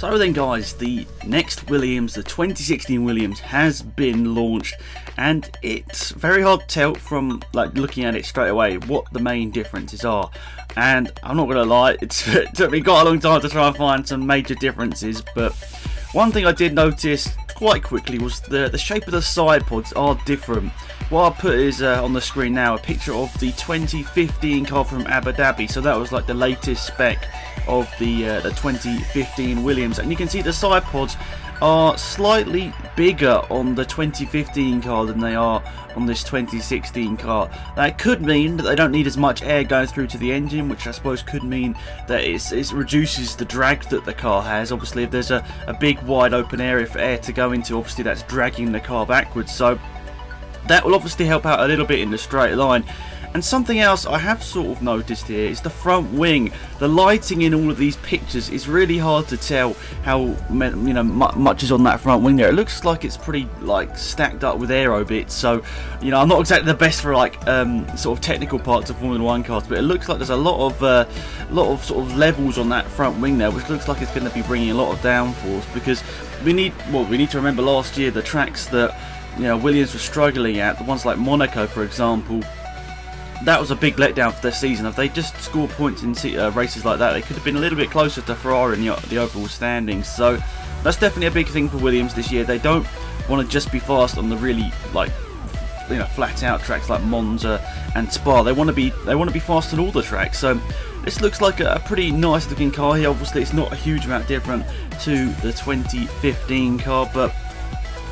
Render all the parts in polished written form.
So then guys, the next Williams, the 2016 Williams has been launched, and it's very hard to tell from like looking at it straight away what the main differences are. And I'm not gonna lie, it took me quite a long time to try and find some major differences, but one thing I did notice quite quickly was the shape of the side pods are different. What I'll put is on the screen now a picture of the 2015 car from Abu Dhabi. So that was like the latest spec of the 2015 Williams, and you can see the side pods are slightly bigger on the 2015 car than they are on this 2016 car. That could mean that they don't need as much air going through to the engine, which I suppose could mean that it reduces the drag that the car has. Obviously if there's a big wide open area for air to go into, obviously that's dragging the car backwards, so that will obviously help out a little bit in the straight line. And something else I have sort of noticed here is the front wing. The lighting in all of these pictures is really hard to tell how much is on that front wing there. It looks like it's pretty like stacked up with aero bits. So I'm not exactly the best for like sort of technical parts of Formula 1 cars, but it looks like there's a lot of sort of levels on that front wing there, which looks like it's going to be bringing a lot of downforce, because we need to remember last year the tracks that Williams was struggling at, the ones like Monaco for example. That was a big letdown for their season. If they just scored points in races like that, they could have been a little bit closer to Ferrari in the overall standings. So that's definitely a big thing for Williams this year. They don't want to just be fast on the really flat out tracks like Monza and Spa. They want to be fast on all the tracks. So this looks like a pretty nice looking car here. Obviously it's not a huge amount different to the 2015 car, but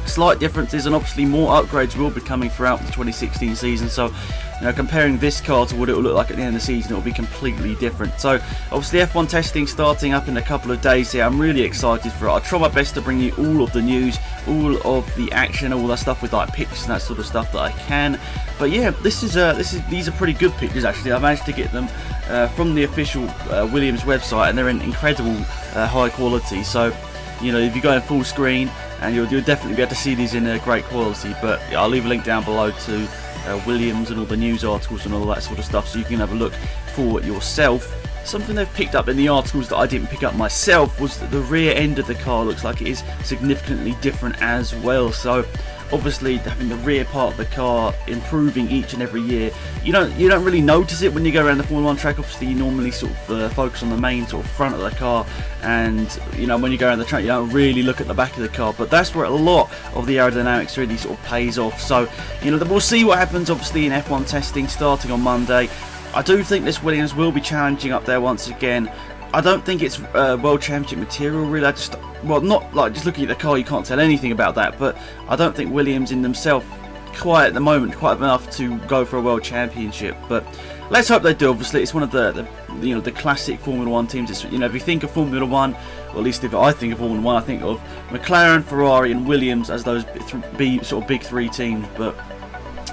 slight differences, and obviously more upgrades will be coming throughout the 2016 season. So comparing this car to what it will look like at the end of the season, it will be completely different. So obviously F1 testing starting up in a couple of days here. I'm really excited for it. I'll try my best to bring you all of the news, all of the action, all that stuff with like pictures and that sort of stuff that I can. But yeah, these are pretty good pictures actually. I managed to get them from the official Williams website, and they're in incredible high quality. So if you go in full screen, and you'll definitely be able to see these in great quality. But I'll leave a link down below to Williams and all the news articles and all that sort of stuff, so you can have a look for yourself. Something they've picked up in the articles that I didn't pick up myself was that the rear end of the car looks like it is significantly different as well. So obviously having the rear part of the car improving each and every year, you don't really notice it when you go around the Formula 1 track. Obviously you normally sort of focus on the main sort of front of the car, and when you go around the track you don't really look at the back of the car, but that's where a lot of the aerodynamics really sort of pays off. So we'll see what happens obviously in F1 testing starting on Monday. I do think this Williams will be challenging up there once again. I don't think it's World Championship material really. Not like just looking at the car you can't tell anything about that, but I don't think Williams in themselves quite at the moment quite enough to go for a World Championship. But let's hope they do. Obviously it's one of the classic Formula 1 teams. It's, if you think of Formula 1, or at least if I think of Formula 1, I think of McLaren, Ferrari and Williams as those sort of big three teams. But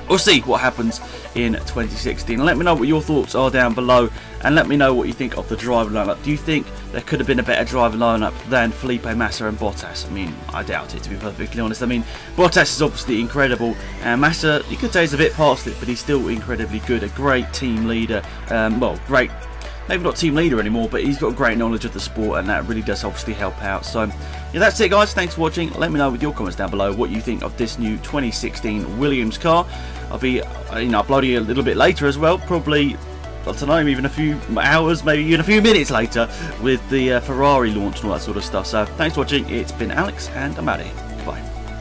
we'll see what happens in 2016. And let me know what your thoughts are down below, and let me know what you think of the driver lineup. Do you think there could have been a better driver lineup than Felipe Massa and Bottas? I mean, I doubt it, to be perfectly honest. I mean, Bottas is obviously incredible, and Massa, you could say he's a bit past it, but he's still incredibly good. A great team leader. Great, maybe not team leader anymore, but he's got great knowledge of the sport, and that really does obviously help out. So yeah, that's it guys, thanks for watching. Let me know with your comments down below what you think of this new 2016 Williams car. I'll be uploading it a little bit later as well, probably, I don't know, maybe even a few hours, maybe even a few minutes later, with the Ferrari launch and all that sort of stuff. So thanks for watching, it's been Alex, and I'm out of here. Goodbye.